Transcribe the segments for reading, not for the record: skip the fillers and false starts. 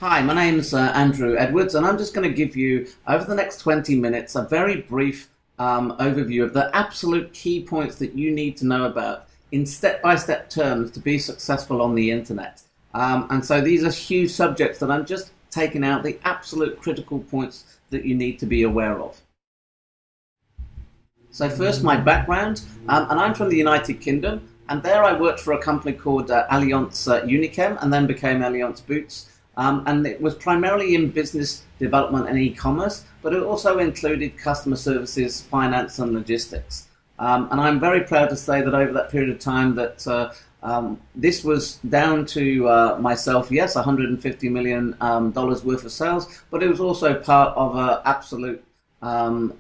Hi, my name's Andrew Edwards, and I'm just going to give you, over the next 20 minutes, a very brief overview of the absolute key points that you need to know about in step-by-step terms to be successful on the internet. And so these are huge subjects that I'm just taking out the absolute critical points that you need to be aware of. So first, my background, and I'm from the United Kingdom, and there I worked for a company called Allianz Unichem, and then became Allianz Boots. And it was primarily in business development and e-commerce, but it also included customer services, finance, and logistics. And I'm very proud to say that over that period of time that this was down to myself, yes, $150 million worth of sales, but it was also part of an absolute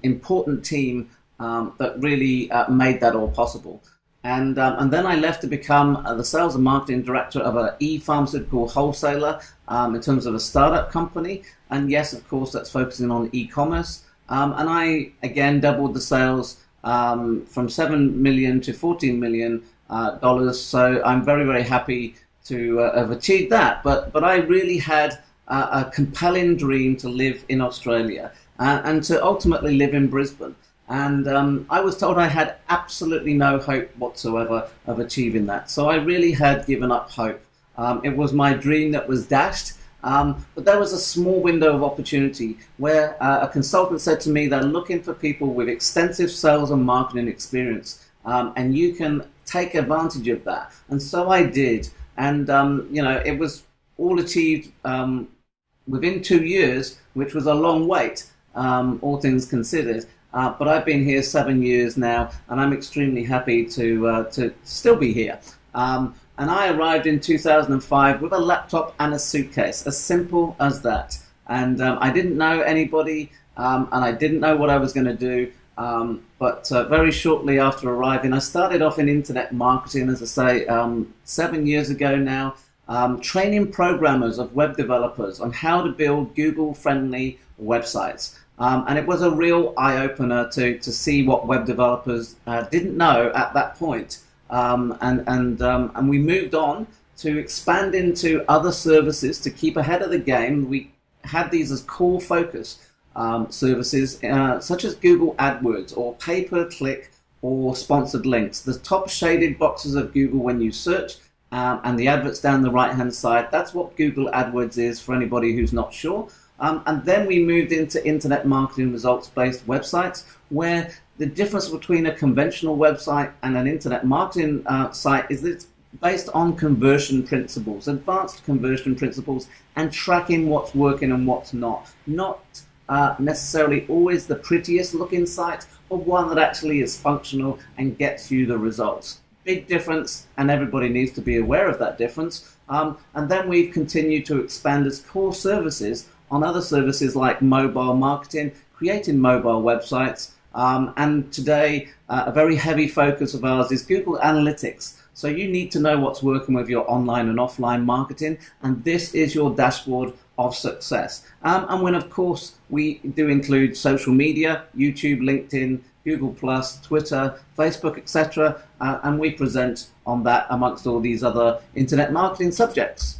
important team that really made that all possible. And then I left to become the sales and marketing director of an e-pharmaceutical wholesaler in terms of a startup company. And yes, of course, that's focusing on e-commerce. And I, again, doubled the sales from $7 million to $14 million. So I'm very, very happy to have achieved that. But I really had a compelling dream to live in Australia and to ultimately live in Brisbane. And I was told I had absolutely no hope whatsoever of achieving that. So I really had given up hope. It was my dream that was dashed. But there was a small window of opportunity where a consultant said to me, they're looking for people with extensive sales and marketing experience. And you can take advantage of that. And so I did. And, it was all achieved within 2 years, which was a long wait, all things considered. But I've been here 7 years now, and I'm extremely happy to still be here. And I arrived in 2005 with a laptop and a suitcase, as simple as that. And I didn't know anybody, and I didn't know what I was going to do. But very shortly after arriving, I started off in internet marketing, as I say, 7 years ago now, training programmers of web developers on how to build Google-friendly websites. And it was a real eye-opener to see what web developers didn't know at that point. And we moved on to expand into other services to keep ahead of the game. We had these as core focus services, such as Google AdWords or pay-per-click or sponsored links. The top shaded boxes of Google when you search, and the adverts down the right-hand side, that's what Google AdWords is for anybody who's not sure. And then we moved into internet marketing results-based websites, where the difference between a conventional website and an internet marketing site is that it's based on conversion principles, advanced conversion principles, and tracking what's working and what's not. Not necessarily always the prettiest looking site, but one that actually is functional and gets you the results. Big difference, and everybody needs to be aware of that difference. And then we've continued to expand as core services on other services like mobile marketing, creating mobile websites, and today a very heavy focus of ours is Google Analytics. So you need to know what's working with your online and offline marketing, and this is your dashboard of success. And when, of course, we do include social media, YouTube, LinkedIn, Google+, Twitter, Facebook, etc., and we present on that amongst all these other internet marketing subjects.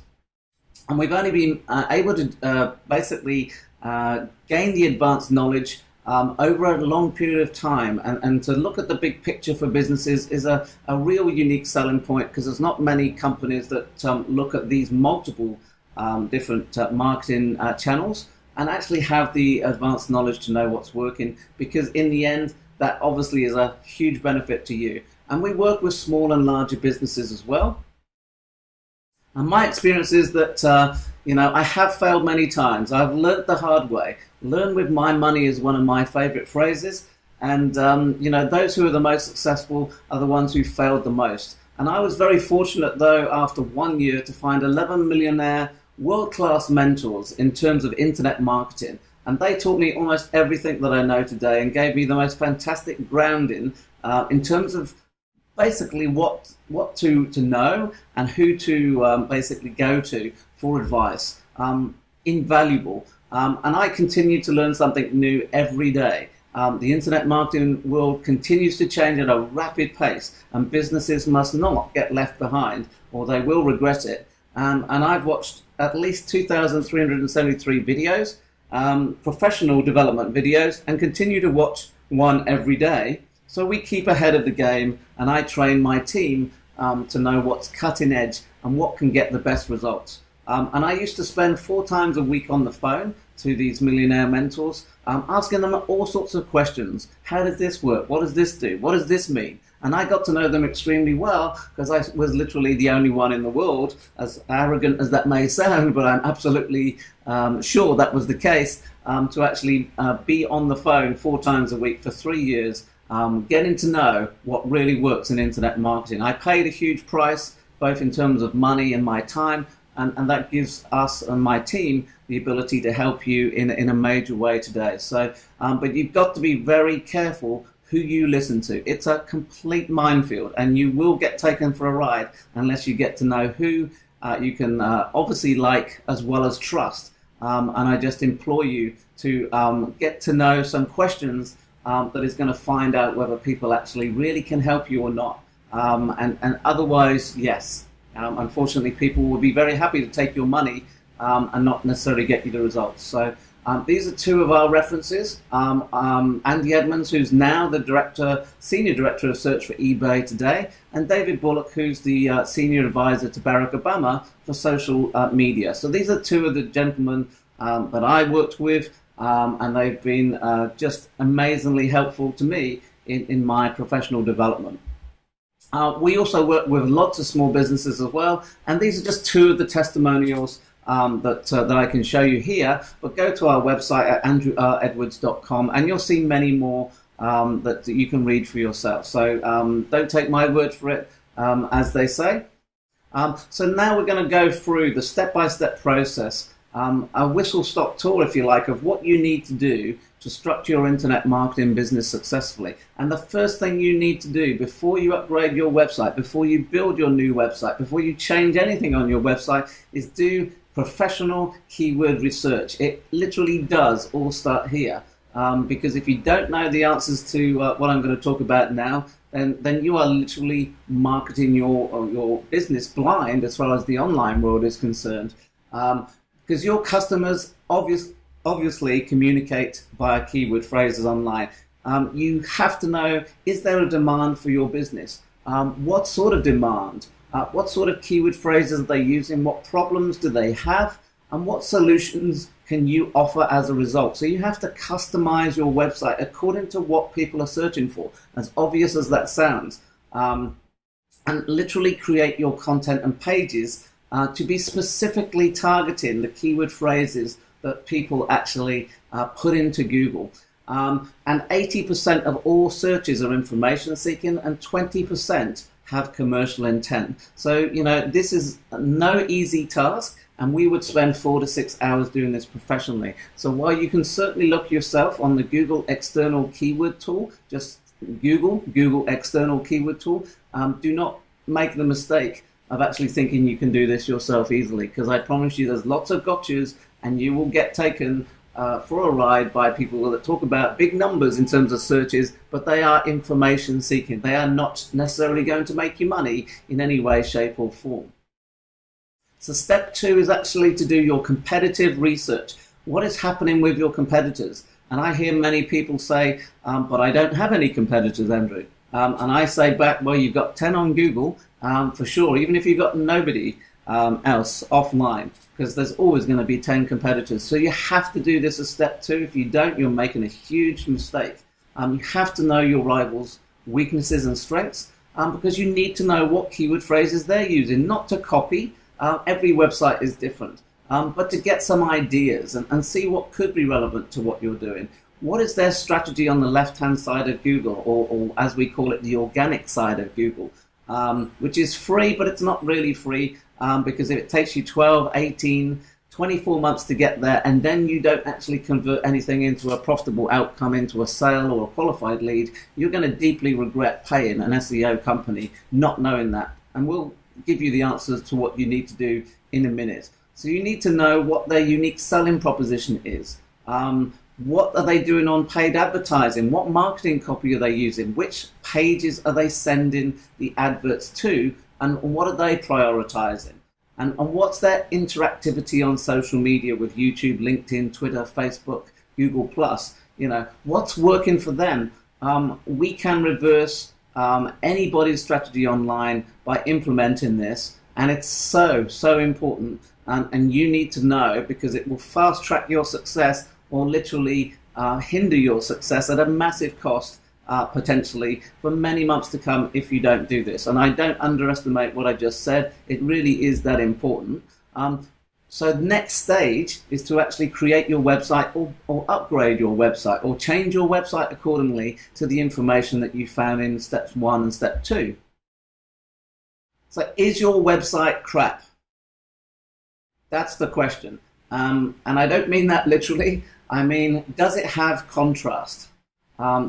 And we've only been able to basically gain the advanced knowledge over a long period of time. And to look at the big picture for businesses is a real unique selling point, because there's not many companies that look at these multiple different marketing channels and actually have the advanced knowledge to know what's working, because in the end, that obviously is a huge benefit to you. And we work with small and larger businesses as well. And my experience is that, I have failed many times. I've learnt the hard way. Learn with my money is one of my favorite phrases. And, those who are the most successful are the ones who failed the most. And I was very fortunate, though, after 1 year to find 11 millionaire world-class mentors in terms of internet marketing. And they taught me almost everything that I know today and gave me the most fantastic grounding in terms of basically what to know and who to basically go to for advice. Invaluable. And I continue to learn something new every day. The internet marketing world continues to change at a rapid pace, and businesses must not get left behind, or they will regret it. and I've watched at least 2,373 videos, professional development videos, and continue to watch one every day. So we keep ahead of the game, and I train my team to know what's cutting edge and what can get the best results. And I used to spend 4 times a week on the phone to these millionaire mentors, asking them all sorts of questions. How does this work? What does this do? What does this mean? And I got to know them extremely well because I was literally the only one in the world, as arrogant as that may sound, but I'm absolutely sure that was the case, to actually be on the phone 4 times a week for 3 years, getting to know what really works in internet marketing. I paid a huge price, both in terms of money and my time, and that gives us and my team the ability to help you in a major way today. So, but you've got to be very careful who you listen to. It's a complete minefield, and you will get taken for a ride unless you get to know who you can obviously like as well as trust. And I just implore you to get to know some questions that is going to find out whether people actually really can help you or not. And otherwise, yes, unfortunately, people will be very happy to take your money and not necessarily get you the results. So these are 2 of our references. Andy Edmonds, who's now the senior director of search for eBay today, and David Bullock, who's the senior advisor to Barack Obama for social media. So these are 2 of the gentlemen that I worked with, and they've been just amazingly helpful to me in my professional development. We also work with lots of small businesses as well, and these are just 2 of the testimonials that I can show you here. But go to our website at andrewadwards.com, and you'll see many more that you can read for yourself. So don't take my word for it, as they say. So now we're going to go through the step-by-step process, a whistle-stop tour, if you like, of what you need to do to structure your internet marketing business successfully. And the first thing you need to do before you upgrade your website, before you build your new website, before you change anything on your website, is do professional keyword research. It literally does all start here. Because if you don't know the answers to what I'm going to talk about now, then you are literally marketing your business blind as far as the online world is concerned. Because your customers obviously communicate via keyword phrases online. You have to know, is there a demand for your business? What sort of demand? What sort of keyword phrases are they using? What problems do they have? And what solutions can you offer as a result? So you have to customize your website according to what people are searching for, as obvious as that sounds. And literally create your content and pages to be specifically targeting the keyword phrases that people actually put into Google. And 80% of all searches are information seeking, and 20% have commercial intent. So, you know, this is no easy task, and we would spend 4 to 6 hours doing this professionally. So while you can certainly look yourself on the Google External Keyword Tool, just Google External Keyword Tool, do not make the mistake of actually thinking you can do this yourself easily, because I promise you there's lots of gotchas, and you will get taken for a ride by people that talk about big numbers in terms of searches, but they are information seeking. They are not necessarily going to make you money in any way, shape or form. So step 2 is actually to do your competitive research. What is happening with your competitors? And I hear many people say, but I don't have any competitors, Andrew. And I say back, well, you've got 10 on Google, for sure, even if you've got nobody else offline, because there's always going to be 10 competitors. So you have to do this as step 2. If you don't, you're making a huge mistake. You have to know your rivals' weaknesses and strengths, because you need to know what keyword phrases they're using, not to copy. Every website is different, but to get some ideas and see what could be relevant to what you're doing. What is their strategy on the left-hand side of Google, or as we call it, the organic side of Google, which is free, but it's not really free, because if it takes you 12, 18, 24 months to get there, and then you don't actually convert anything into a profitable outcome, into a sale or a qualified lead, you're going to deeply regret paying an SEO company not knowing that. And we'll give you the answers to what you need to do in a minute. So you need to know what their unique selling proposition is. What are they doing on paid advertising? What marketing copy are they using? Which pages are they sending the adverts to? And what are they prioritizing? And what's their interactivity on social media with YouTube, LinkedIn, Twitter, Facebook, Google Plus? What's working for them? We can reverse anybody's strategy online by implementing this, and it's so important, and you need to know, because it will fast track your success or literally hinder your success at a massive cost, potentially for many months to come if you don't do this. And I don't underestimate what I just said. It really is that important. So the next stage is to actually create your website, or upgrade your website, or change your website accordingly to the information that you found in steps 1 and step 2. So is your website crap? That's the question. And I don't mean that literally. I mean, does it have contrast?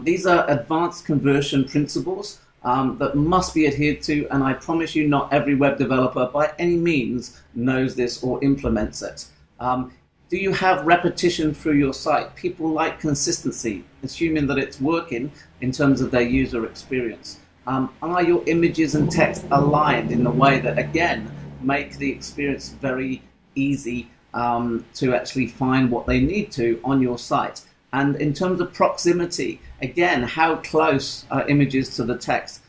These are advanced conversion principles that must be adhered to, and I promise you not every web developer by any means knows this or implements it. Do you have repetition through your site? People like consistency, assuming that it's working in terms of their user experience. Are your images and text aligned in the way that, again, make the experience very easy to actually find what they need to on your site? And in terms of proximity, again, how close are images to the text?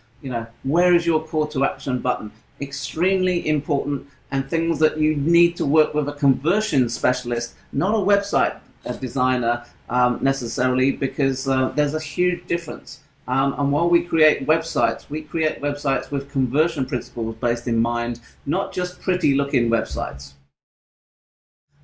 Where is your call to action button? Extremely important, and things that you need to work with a conversion specialist, not a website designer necessarily, because there's a huge difference. And while we create websites with conversion principles based in mind, not just pretty looking websites.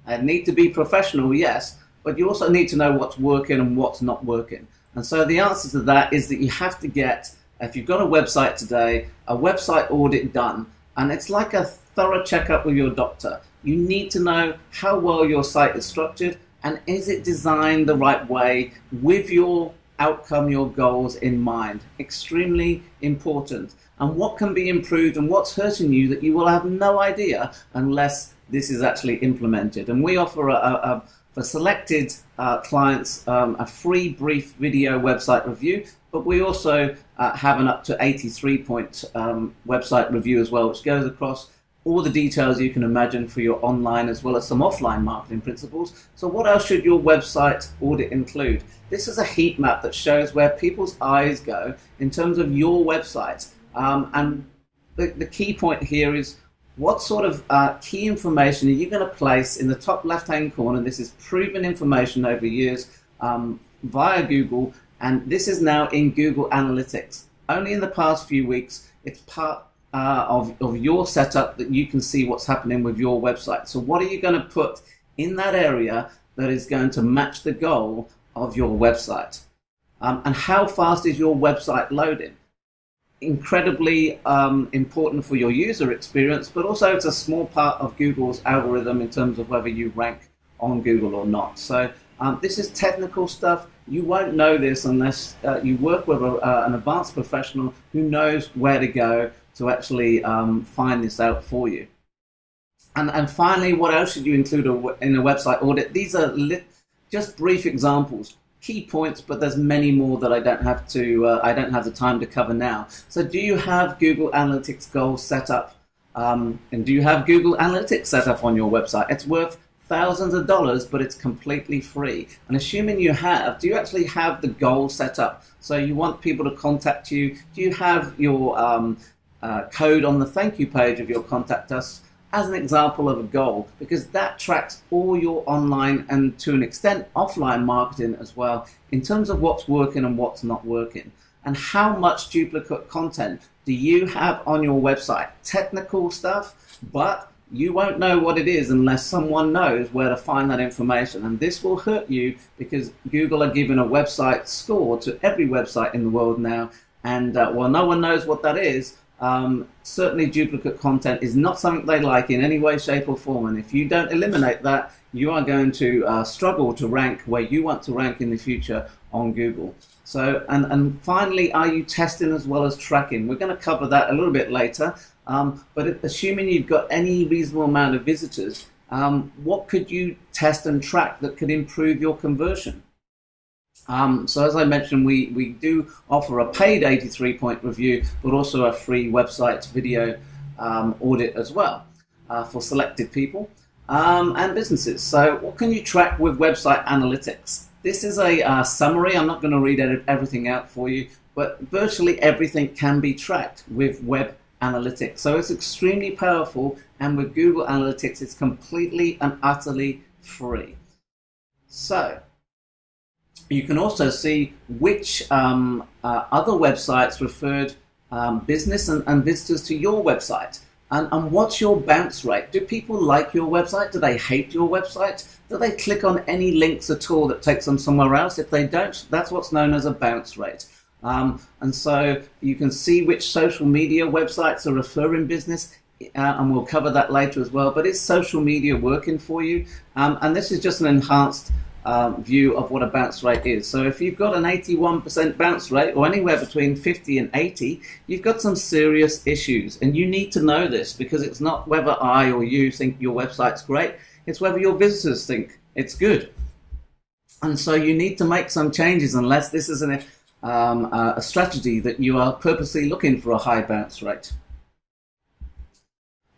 They need to be professional, yes, but you also need to know what's working and what's not working. And so the answer to that is that you have to get, if you've got a website today, a website audit done. And it's like a thorough checkup with your doctor. You need to know how well your site is structured, and is it designed the right way with your outcome, your goals in mind. Extremely important. And what can be improved and what's hurting you that you will have no idea unless this is actually implemented. And we offer for selected clients a free brief video website review, but we also have an up to 83-point website review as well, which goes across all the details you can imagine for your online as well as some offline marketing principles. So what else should your website audit include? This is a heat map that shows where people's eyes go in terms of your website. And the key point here is, what sort of key information are you going to place in the top left-hand corner? This is proven information over years via Google, and this is now in Google Analytics. Only in the past few weeks, it's part of your setup that you can see what's happening with your website. So what are you going to put in that area that is going to match the goal of your website? And how fast is your website loading? Incredibly important for your user experience, but also it's a small part of Google's algorithm in terms of whether you rank on Google or not. So this is technical stuff. You won't know this unless you work with an advanced professional who knows where to go to actually find this out for you. And finally, what else should you include in a website audit? These are just brief examples. Key points, but there's many more that I don't have the time to cover now. So do you have Google Analytics goals set up? And do you have Google Analytics set up on your website? It's worth thousands of dollars, but it's completely free. And assuming you have, do you actually have the goal set up? So you want people to contact you. Do you have your code on the thank you page of your Contact Us as an example of a goal? Because that tracks all your online and, to an extent, offline marketing as well, in terms of what's working and what's not working. And how much duplicate content do you have on your website? Technical stuff, but you won't know what it is unless someone knows where to find that information. And this will hurt you, because Google are giving a website score to every website in the world now. And while no one knows what that is, certainly duplicate content is not something they like in any way, shape or form. And if you don't eliminate that, you are going to struggle to rank where you want to rank in the future on Google. So, and finally, are you testing as well as tracking? We're going to cover that a little bit later. But assuming you've got any reasonable amount of visitors, what could you test and track that could improve your conversion? So as I mentioned, we do offer a paid 83-point review, but also a free website video audit as well. for selected people and businesses. So what can you track with website analytics? This is a summary. I'm not going to read everything out for you, but virtually everything can be tracked with web analytics. So it's extremely powerful, and with Google Analytics, it's completely and utterly free. So you can also see which other websites referred business and visitors to your website. And what's your bounce rate? Do people like your website? Do they hate your website? Do they click on any links at all that takes them somewhere else? If they don't, that's what's known as a bounce rate. And so you can see which social media websites are referring business, and we'll cover that later as well. But is social media working for you? And this is just an enhanced view of what a bounce rate is. So if you've got an 81% bounce rate, or anywhere between 50 and 80, you've got some serious issues. And you need to know this, because it's not whether I or you think your website's great, it's whether your visitors think it's good. And so you need to make some changes, unless this is a strategy that you are purposely looking for a high bounce rate.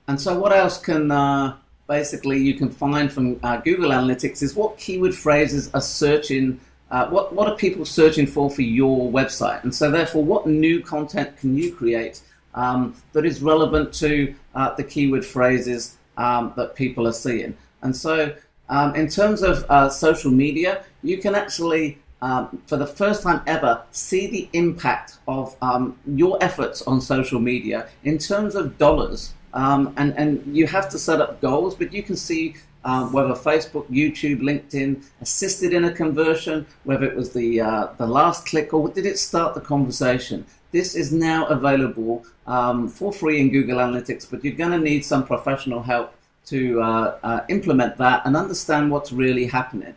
And so what else can basically you can find from Google Analytics is what keyword phrases are searching, what are people searching for your website. And so therefore, what new content can you create that is relevant to the keyword phrases that people are seeing. And so in terms of social media, you can actually, for the first time ever, see the impact of your efforts on social media in terms of dollars. And you have to set up goals, but you can see whether Facebook, YouTube, LinkedIn assisted in a conversion, whether it was the last click, or did it start the conversation. This is now available for free in Google Analytics, but you're going to need some professional help to implement that and understand what's really happening.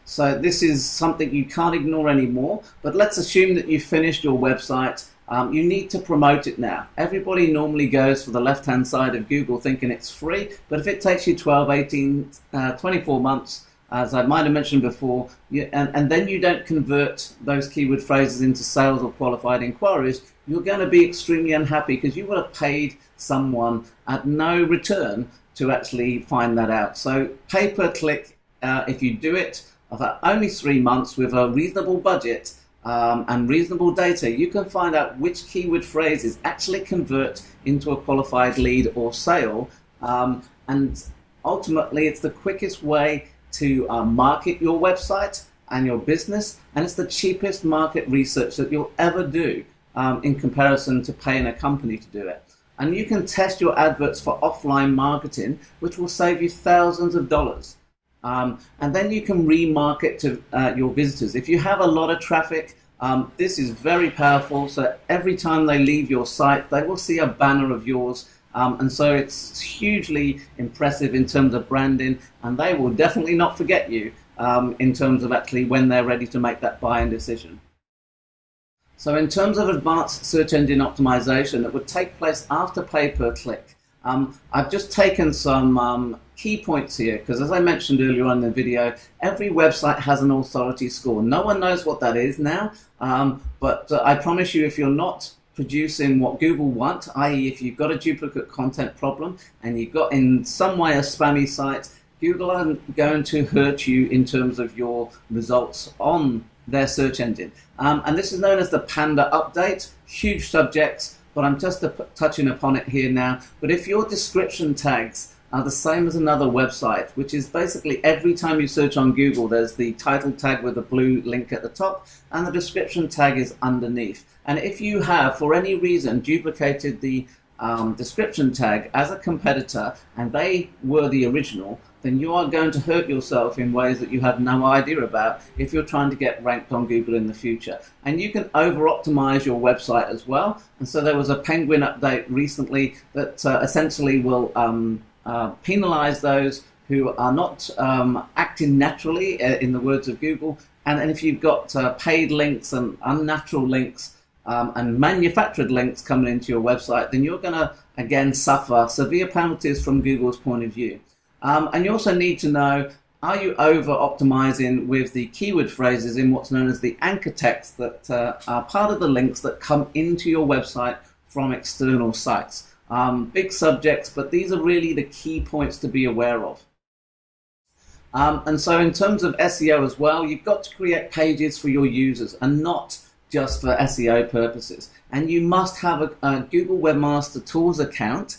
So this is something you can't ignore anymore, but let's assume that you've finished your website. You need to promote it now. Everybody normally goes for the left-hand side of Google thinking it's free, but if it takes you 12, 18, 24 months, as I might have mentioned before, and then you don't convert those keyword phrases into sales or qualified inquiries, you're going to be extremely unhappy, because you would have paid someone at no return to actually find that out. So pay per click, if you do it for only 3 months with a reasonable budget, and reasonable data, you can find out which keyword phrases actually convert into a qualified lead or sale. And ultimately, it's the quickest way to market your website and your business, and it's the cheapest market research that you'll ever do in comparison to paying a company to do it. And you can test your adverts for offline marketing, which will save you thousands of dollars. And then you can remarket to your visitors. If you have a lot of traffic, this is very powerful. So every time they leave your site, they will see a banner of yours. And so it's hugely impressive in terms of branding, and they will definitely not forget you in terms of actually when they're ready to make that buying decision. So in terms of advanced search engine optimization that would take place after pay per click, I've just taken some key points here, because as I mentioned earlier on in the video, every website has an authority score. No one knows what that is now, but I promise you, if you're not producing what Google want, i.e. if you've got a duplicate content problem and you've got in some way a spammy site, Google aren't going to hurt you in terms of your results on their search engine. And this is known as the Panda update. Huge subjects, but I'm just touching upon it here now. But if your description tags are the same as another website, which is basically every time you search on Google, there's the title tag with a blue link at the top, and the description tag is underneath. And if you have, for any reason, duplicated the description tag as a competitor, and they were the original, then you are going to hurt yourself in ways that you have no idea about if you're trying to get ranked on Google in the future. And you can over-optimize your website as well. And so there was a Penguin update recently that essentially will penalize those who are not acting naturally, in the words of Google. And if you've got paid links and unnatural links and manufactured links coming into your website, then you're going to, again, suffer severe penalties from Google's point of view. And you also need to know, are you over-optimizing with the keyword phrases in what's known as the anchor text that are part of the links that come into your website from external sites? big subjects, but these are really the key points to be aware of. And so in terms of SEO as well, you've got to create pages for your users and not just for SEO purposes. And you must have a Google Webmaster Tools account,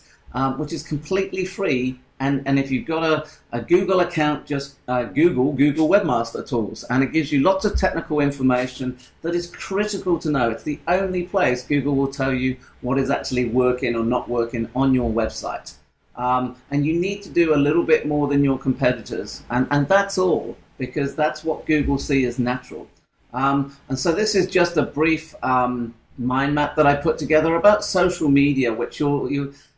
which is completely free. And if you've got a Google account, just Google Webmaster Tools, and it gives you lots of technical information that is critical to know. It's the only place Google will tell you what is actually working or not working on your website. And you need to do a little bit more than your competitors, and that's all, because that's what Google see as natural. And so this is just a brief mind map that I put together about social media, which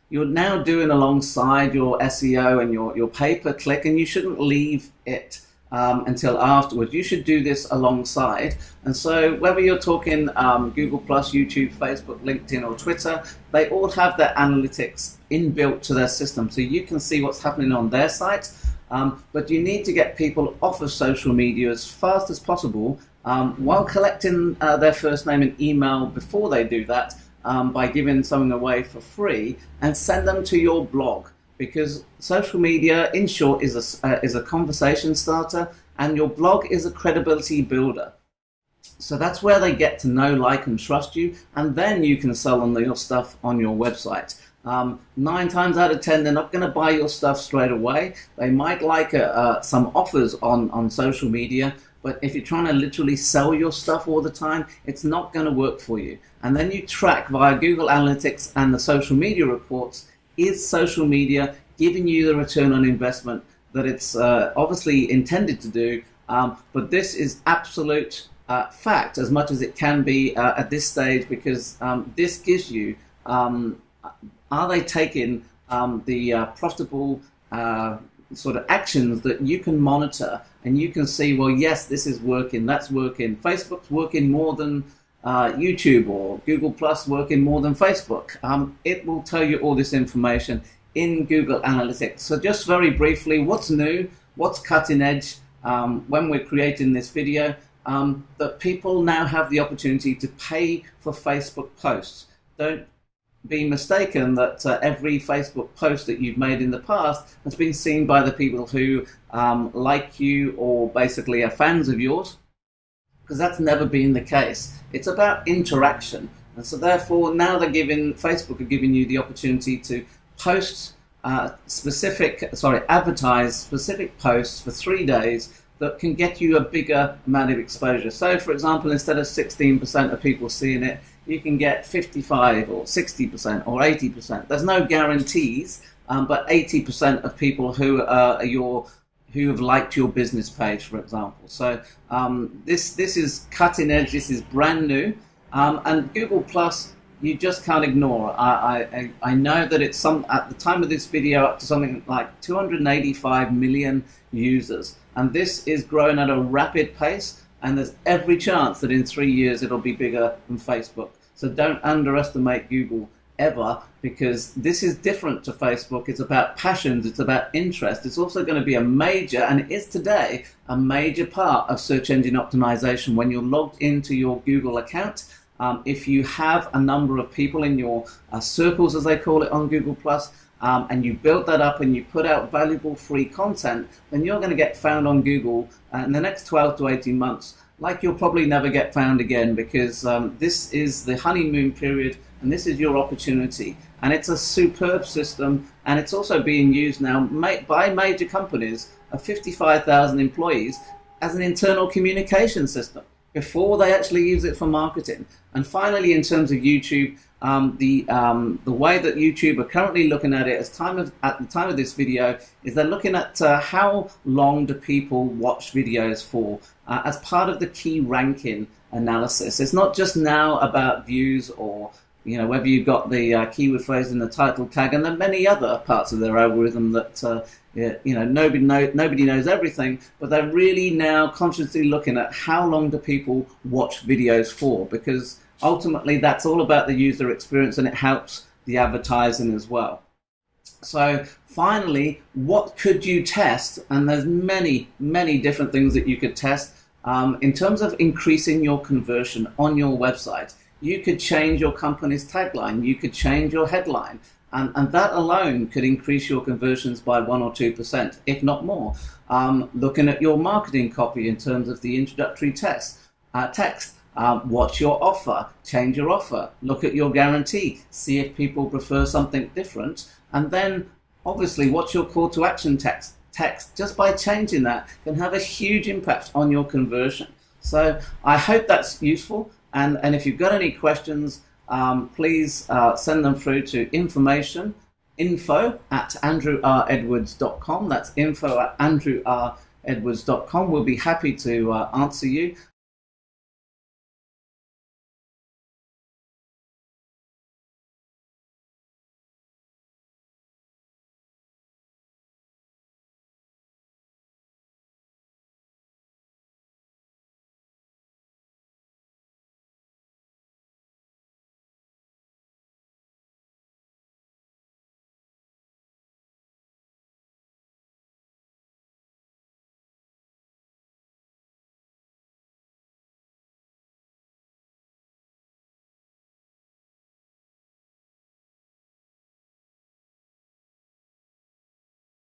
you're now doing alongside your SEO and your pay-per-click, and you shouldn't leave it until afterwards. You should do this alongside. And so whether you're talking Google+, YouTube, Facebook, LinkedIn, or Twitter, they all have their analytics inbuilt to their system, so you can see what's happening on their site. But you need to get people off of social media as fast as possible while collecting their first name and email before they do that, by giving something away for free, and send them to your blog, because social media, in short, is a conversation starter, and your blog is a credibility builder. So that's where they get to know, like, and trust you, and then you can sell them your stuff on your website. 9 times out of 10, they're not going to buy your stuff straight away. They might like some offers on social media, but if you're trying to literally sell your stuff all the time, it's not going to work for you. And then you track via Google Analytics and the social media reports, is social media giving you the return on investment that it's obviously intended to do? But this is absolute fact, as much as it can be at this stage, because this gives you, are they taking the profitable sort of actions that you can monitor, and you can see, well, yes, this is working, that's working. Facebook's working more than YouTube, or Google Plus working more than Facebook. It will tell you all this information in Google Analytics. So just very briefly, what's new, what's cutting edge when we're creating this video, that people now have the opportunity to pay for Facebook posts. Don't be mistaken that every Facebook post that you've made in the past has been seen by the people who like you or basically are fans of yours, because that's never been the case. It's about interaction, and so therefore now Facebook are giving you the opportunity to post advertise specific posts for 3 days that can get you a bigger amount of exposure. So for example, instead of 16% of people seeing it, you can get 55 or 60% or 80%. There's no guarantees, but 80% of people who have liked your business page, for example. So this is cutting edge. This is brand new, and Google Plus, you just can't ignore. I know that it's at the time of this video up to something like 285 million users, and this is growing at a rapid pace, and there's every chance that in 3 years it'll be bigger than Facebook. So don't underestimate Google ever, because this is different to Facebook. It's about passions, it's about interest. It's also going to be a major, and it is today, a major part of search engine optimization when you're logged into your Google account. If you have a number of people in your circles, as they call it on Google+, and you build that up and you put out valuable free content, then you're going to get found on Google in the next 12 to 18 months like you'll probably never get found again, because this is the honeymoon period, and this is your opportunity. And it's a superb system, and it's also being used now by major companies of 55,000 employees as an internal communication system before they actually use it for marketing. And finally, in terms of YouTube, the way that YouTube are currently looking at it at the time of this video is they're looking at how long do people watch videos for as part of the key ranking analysis. It's not just now about views or whether you've got the keyword phrase in the title tag, and there are many other parts of their algorithm that nobody knows everything, but they're really now consciously looking at how long do people watch videos for, because ultimately that's all about the user experience, and it helps the advertising as well. So finally, what could you test? And there's many different things that you could test in terms of increasing your conversion on your website. You could change your company's tagline, you could change your headline, And that alone could increase your conversions by 1 or 2%, if not more. Looking at your marketing copy in terms of the introductory text. What's your offer? Change your offer. Look at your guarantee. See if people prefer something different. And then, obviously, what's your call to action text? Just by changing that can have a huge impact on your conversion. So I hope that's useful. And if you've got any questions, please send them through to info@andrew-r-edwards.com. That's info@andrew-r-edwards.com. We'll be happy to answer you.